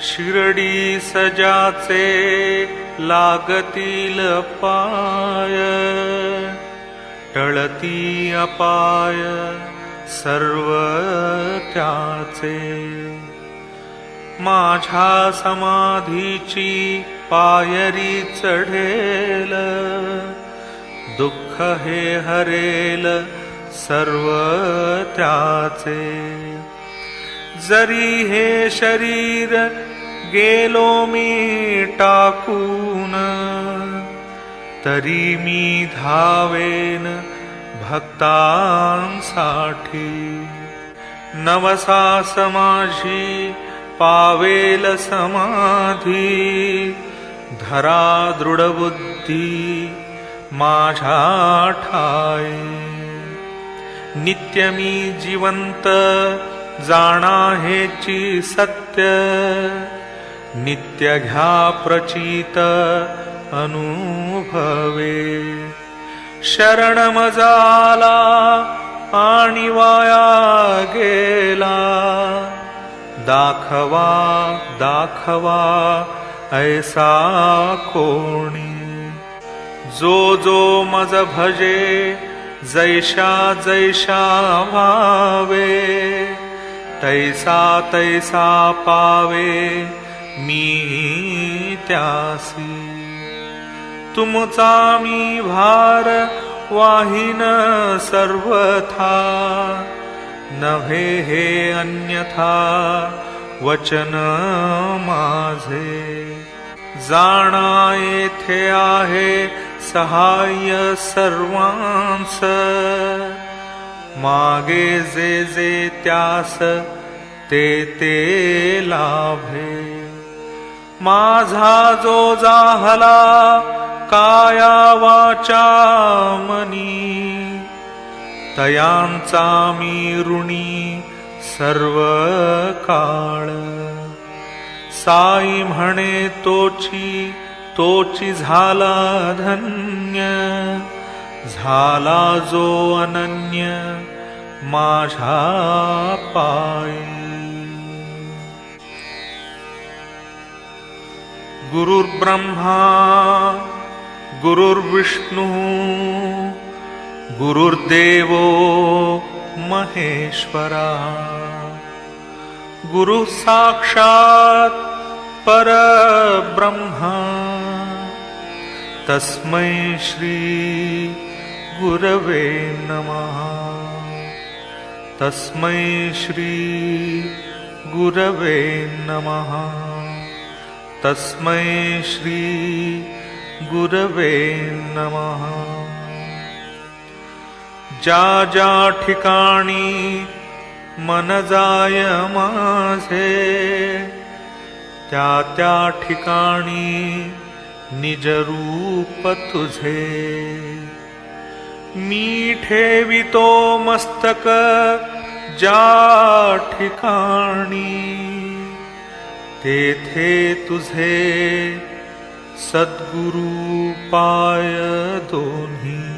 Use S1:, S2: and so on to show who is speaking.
S1: शिरडी सजाचे लागतील पाय, टळती अपाय सर्व त्याचे। माझ्या समाधीची पायरी चढेल, दुःख हे हरेल सर्व त्याचे। जरी हे शरीर गेलो मी टाकून, तरी मी धावेन भक्तांसाठी। नवसास माझी पावेल समाधी, धरा दृढ बुद्धी माझ्या ठाई। नित्य मी जिवंत जाणा हेची सत्य, नित्य घ्या प्रचित अनुभवे। शरण मजाला आणि वाया गेला, दाखवा दाखवा ऐसा कोणी। जो जो मज भजे जैशा जैशा भावे, तैसा तैसा पावे मी त्यासी। तुमचा मी भार वाहिन सर्वथा, नव्हे हे अन्यथा वचन माझे। जाणा येथे आहे सहाय्य सर्वांस, मागे जे जे त्यास ते ते लाभे। माझा जो जाहला काया वाचा मनी, तयांचा मी ऋणी सर्व काळ। साई म्हणे तोची तोची झाला धन्य, झाला जो अनन्य माझ्या पायी। गुरुर्ब्रह्मा गुरुर्विष्णू गुरुर्देवो महेश्वरा, गुरु साक्षात् परब्रह्म, तस्मै श्री गुरवे नमः। तस्मै श्री गुरवे नमः। तस्मै श्री गुरवे नमः। ज्या ज्या ठिकाणी मन जाय माझे, त्या त्या ठिकाणी निज रूप तुझे। मी ठेवितो मस्तक ज्या ठिकाणी, तेथे तुझे सद्गुरु पाय दोन्ही।